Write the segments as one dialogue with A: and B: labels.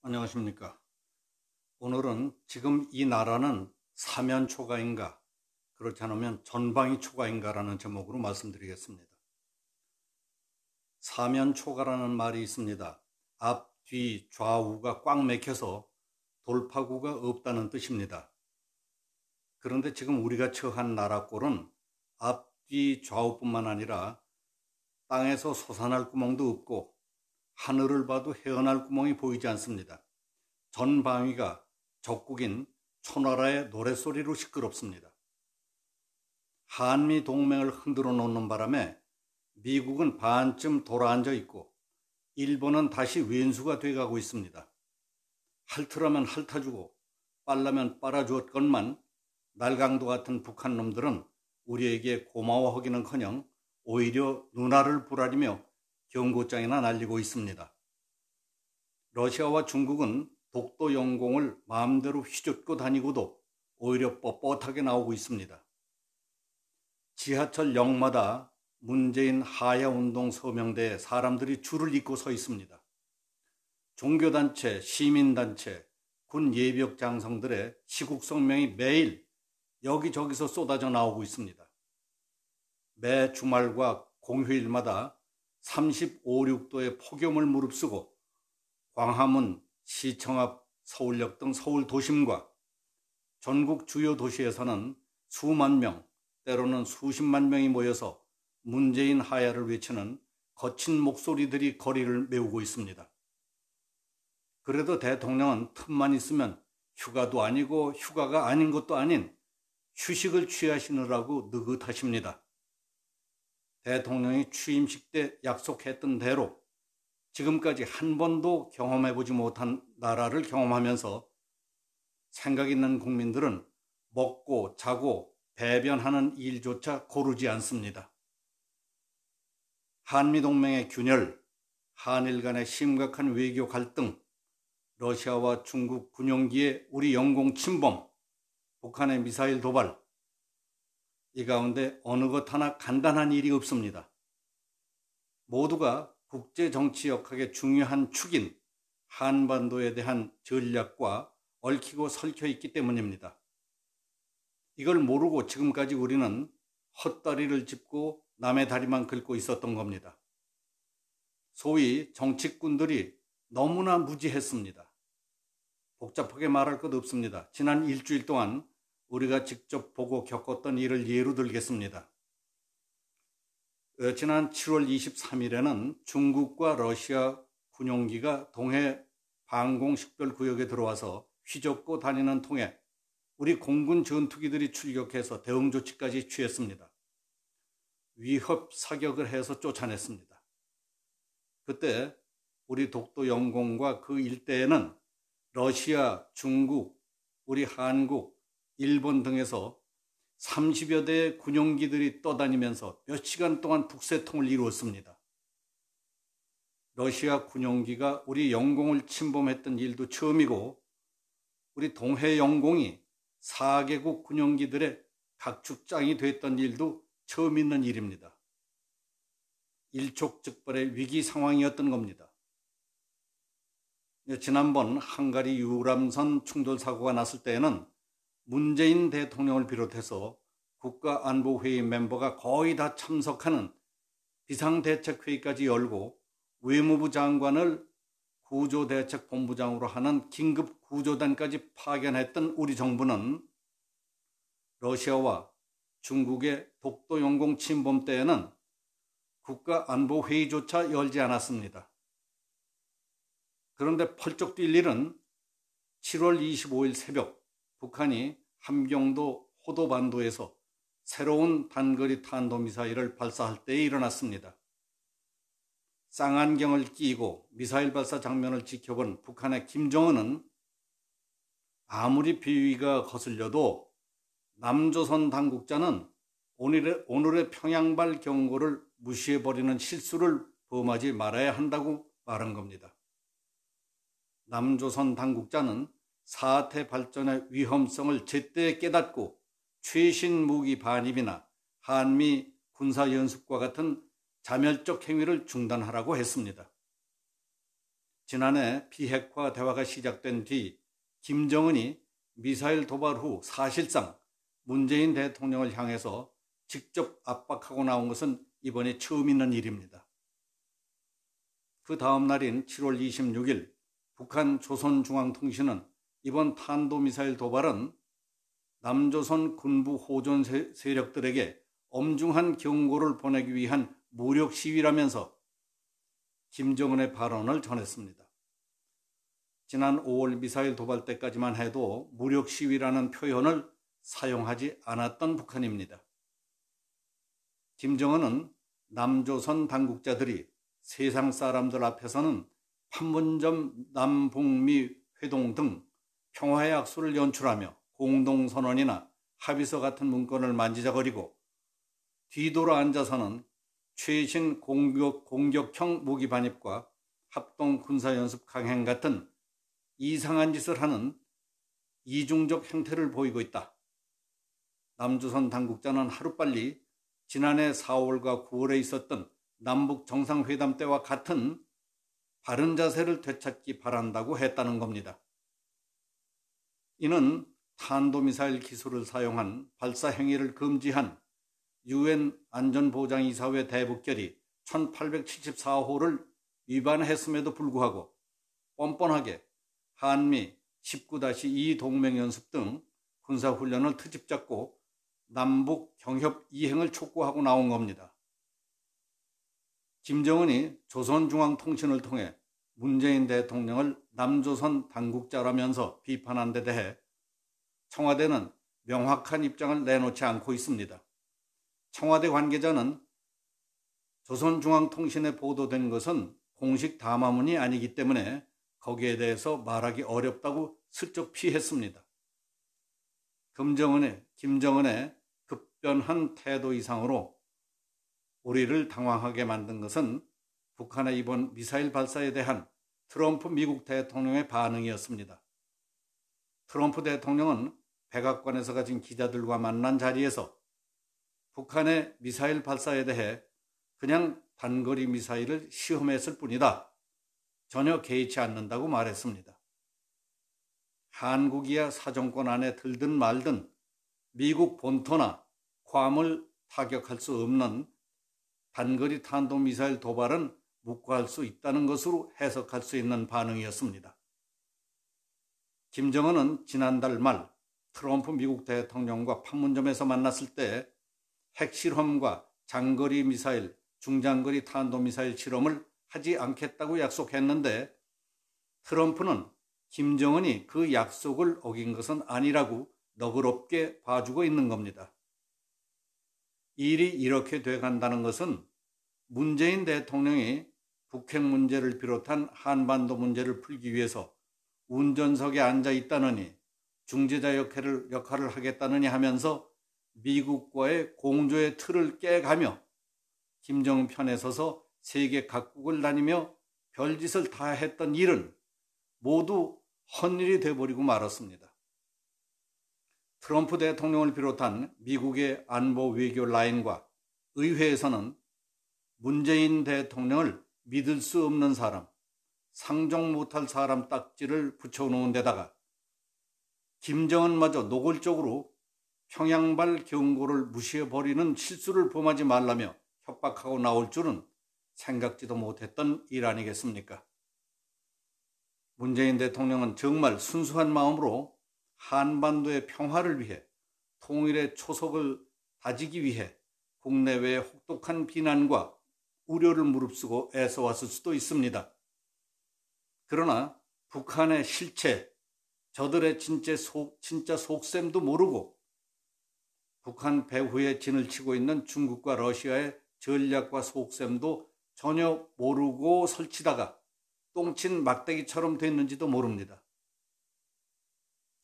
A: 안녕하십니까. 오늘은 지금 이 나라는 사면 초가인가, 그렇지 않으면 전방위 초가인가라는 제목으로 말씀드리겠습니다. 사면 초가라는 말이 있습니다. 앞, 뒤, 좌우가 꽉 막혀서 돌파구가 없다는 뜻입니다. 그런데 지금 우리가 처한 나라 꼴은 앞, 뒤, 좌우뿐만 아니라 땅에서 솟아날 구멍도 없고 하늘을 봐도 헤어날 구멍이 보이지 않습니다. 전방위가 적국인 초나라의 노랫소리로 시끄럽습니다. 한미 동맹을 흔들어 놓는 바람에 미국은 반쯤 돌아앉아 있고 일본은 다시 왼수가 돼가고 있습니다. 핥으라면 핥아주고 빨라면 빨아주었건만 날강도 같은 북한 놈들은 우리에게 고마워하기는커녕 오히려 눈알을 부라리며 경고장이나 날리고 있습니다. 러시아와 중국은 독도 영공을 마음대로 휘젓고 다니고도 오히려 뻣뻣하게 나오고 있습니다. 지하철 역마다 문재인 하야운동 서명대에 사람들이 줄을 잇고 서 있습니다. 종교단체, 시민단체, 군 예비역 장성들의 시국성명이 매일 여기저기서 쏟아져 나오고 있습니다. 매 주말과 공휴일마다 35, 6도의 폭염을 무릅쓰고 광화문, 시청 앞 서울역 등 서울 도심과 전국 주요 도시에서는 수만 명, 때로는 수십만 명이 모여서 문재인 하야를 외치는 거친 목소리들이 거리를 메우고 있습니다. 그래도 대통령은 틈만 있으면 휴가도 아니고 휴가가 아닌 것도 아닌 휴식을 취하시느라고 느긋하십니다. 대통령이 취임식 때 약속했던 대로 지금까지 한 번도 경험해보지 못한 나라를 경험하면서 생각 있는 국민들은 먹고 자고 배변하는 일조차 고르지 않습니다. 한미동맹의 균열, 한일 간의 심각한 외교 갈등, 러시아와 중국 군용기의 우리 영공 침범, 북한의 미사일 도발, 이 가운데 어느 것 하나 간단한 일이 없습니다. 모두가 국제정치역학의 중요한 축인 한반도에 대한 전략과 얽히고 설켜 있기 때문입니다. 이걸 모르고 지금까지 우리는 헛다리를 짚고 남의 다리만 긁고 있었던 겁니다. 소위 정치꾼들이 너무나 무지했습니다. 복잡하게 말할 것 없습니다. 지난 일주일 동안 우리가 직접 보고 겪었던 일을 예로 들겠습니다. 지난 7월 23일에는 중국과 러시아 군용기가 동해 방공식별구역에 들어와서 휘젓고 다니는 통에 우리 공군 전투기들이 출격해서 대응 조치까지 취했습니다. 위협 사격을 해서 쫓아냈습니다. 그때 우리 독도 영공과 그 일대에는 러시아, 중국, 우리 한국, 일본 등에서 30여 대의 군용기들이 떠다니면서 몇 시간 동안 북새통을 이루었습니다. 러시아 군용기가 우리 영공을 침범했던 일도 처음이고 우리 동해 영공이 4개국 군용기들의 각축장이 됐던 일도 처음 있는 일입니다. 일촉즉발의 위기 상황이었던 겁니다. 지난번 헝가리 유람선 충돌 사고가 났을 때에는 문재인 대통령을 비롯해서 국가안보회의 멤버가 거의 다 참석하는 비상대책회의까지 열고 외무부 장관을 구조대책본부장으로 하는 긴급구조단까지 파견했던 우리 정부는 러시아와 중국의 독도 영공 침범 때에는 국가안보회의조차 열지 않았습니다. 그런데 펄쩍 뛸 일은 7월 25일 새벽 북한이 함경도 호도반도에서 새로운 단거리 탄도미사일을 발사할 때에 일어났습니다. 쌍안경을 끼고 미사일 발사 장면을 지켜본 북한의 김정은은 아무리 비위가 거슬려도 남조선 당국자는 오늘의 평양발 경고를 무시해버리는 실수를 범하지 말아야 한다고 말한 겁니다. 남조선 당국자는 사태 발전의 위험성을 제때 깨닫고 최신 무기 반입이나 한미 군사연습과 같은 자멸적 행위를 중단하라고 했습니다. 지난해 비핵화 대화가 시작된 뒤 김정은이 미사일 도발 후 사실상 문재인 대통령을 향해서 직접 압박하고 나온 것은 이번이 처음 있는 일입니다. 그 다음 날인 7월 26일 북한 조선중앙통신은 이번 탄도미사일 도발은 남조선 군부 호전 세력들에게 엄중한 경고를 보내기 위한 무력 시위라면서 김정은의 발언을 전했습니다. 지난 5월 미사일 도발 때까지만 해도 무력 시위라는 표현을 사용하지 않았던 북한입니다. 김정은은 남조선 당국자들이 세상 사람들 앞에서는 판문점 남북미 회동 등 평화의 약수를 연출하며 공동선언이나 합의서 같은 문건을 만지작거리고 뒤돌아 앉아서는 최신 공격형 무기 반입과 합동 군사연습 강행 같은 이상한 짓을 하는 이중적 행태를 보이고 있다. 남조선 당국자는 하루빨리 지난해 4월과 9월에 있었던 남북 정상회담 때와 같은 바른 자세를 되찾기 바란다고 했다는 겁니다. 이는 탄도미사일 기술을 사용한 발사 행위를 금지한 UN 안전보장이사회 대북결의 1874호를 위반했음에도 불구하고 뻔뻔하게 한미 19-2 동맹연습 등 군사훈련을 트집 잡고 남북 경협 이행을 촉구하고 나온 겁니다. 김정은이 조선중앙통신을 통해 문재인 대통령을 남조선 당국자라면서 비판한 데 대해 청와대는 명확한 입장을 내놓지 않고 있습니다. 청와대 관계자는 조선중앙통신에 보도된 것은 공식 담화문이 아니기 때문에 거기에 대해서 말하기 어렵다고 슬쩍 피했습니다. 김정은의 급변한 태도 이상으로 우리를 당황하게 만든 것은 북한의 이번 미사일 발사에 대한 트럼프 미국 대통령의 반응이었습니다. 트럼프 대통령은 백악관에서 가진 기자들과 만난 자리에서 북한의 미사일 발사에 대해 그냥 단거리 미사일을 시험했을 뿐이다. 전혀 개의치 않는다고 말했습니다. 한국이야 사정권 안에 들든 말든 미국 본토나 괌을 타격할 수 없는 단거리 탄도미사일 도발은 묵과할 수 있다는 것으로 해석할 수 있는 반응이었습니다. 김정은은 지난달 말 트럼프 미국 대통령과 판문점에서 만났을 때 핵실험과 장거리 미사일, 중장거리 탄도미사일 실험을 하지 않겠다고 약속했는데 트럼프는 김정은이 그 약속을 어긴 것은 아니라고 너그럽게 봐주고 있는 겁니다. 일이 이렇게 돼간다는 것은 문재인 대통령이 북핵 문제를 비롯한 한반도 문제를 풀기 위해서 운전석에 앉아 있다느니 중재자 역할을 하겠다느니 하면서 미국과의 공조의 틀을 깨가며 김정은 편에 서서 세계 각국을 다니며 별짓을 다 했던 일은 모두 헛일이 돼버리고 말았습니다. 트럼프 대통령을 비롯한 미국의 안보 외교 라인과 의회에서는 문재인 대통령을 믿을 수 없는 사람, 상종 못할 사람 딱지를 붙여놓은 데다가 김정은마저 노골적으로 평양발 경고를 무시해버리는 실수를 범하지 말라며 협박하고 나올 줄은 생각지도 못했던 일 아니겠습니까? 문재인 대통령은 정말 순수한 마음으로 한반도의 평화를 위해 통일의 초석을 다지기 위해 국내외의 혹독한 비난과 우려를 무릅쓰고 애써왔을 수도 있습니다. 그러나 북한의 실체, 저들의 진짜 속셈도 모르고 북한 배후에 진을 치고 있는 중국과 러시아의 전략과 속셈도 전혀 모르고 설치다가 똥친 막대기처럼 됐는지도 모릅니다.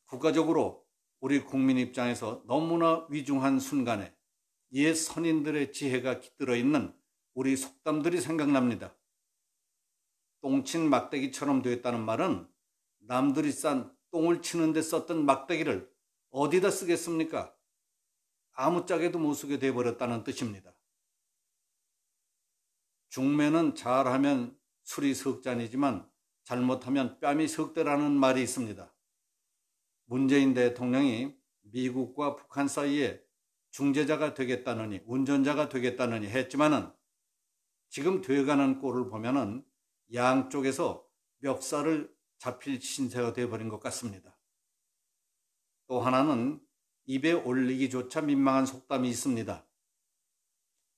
A: 국가적으로 우리 국민 입장에서 너무나 위중한 순간에 옛 선인들의 지혜가 깃들어 있는 우리 속담들이 생각납니다. 똥친 막대기처럼 됐다는 말은 남들이 싼 똥을 치는 데 썼던 막대기를 어디다 쓰겠습니까? 아무짝에도 못 쓰게 돼버렸다는 뜻입니다. 중매는 잘하면 술이 석 잔이지만 잘못하면 뺨이 석대라는 말이 있습니다. 문재인 대통령이 미국과 북한 사이에 중재자가 되겠다느니 운전자가 되겠다느니 했지만은 지금 돼가는 꼴을 보면은 양쪽에서 멱살을 잡힐 신세가 되어버린 것 같습니다. 또 하나는 입에 올리기조차 민망한 속담이 있습니다.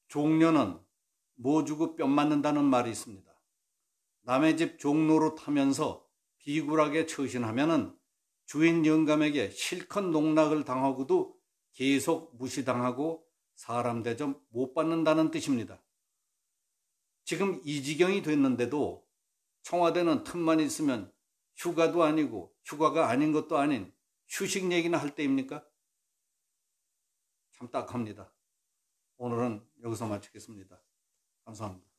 A: 종려는 뭐 주고 뺨 맞는다는 말이 있습니다. 남의 집 종로로 타면서 비굴하게 처신하면은 주인 영감에게 실컷 농락을 당하고도 계속 무시당하고 사람 대접 못 받는다는 뜻입니다. 지금 이 지경이 됐는데도 청와대는 틈만 있으면 휴가도 아니고 휴가가 아닌 것도 아닌 휴식 얘기나 할 때입니까? 참 딱합니다. 오늘은 여기서 마치겠습니다. 감사합니다.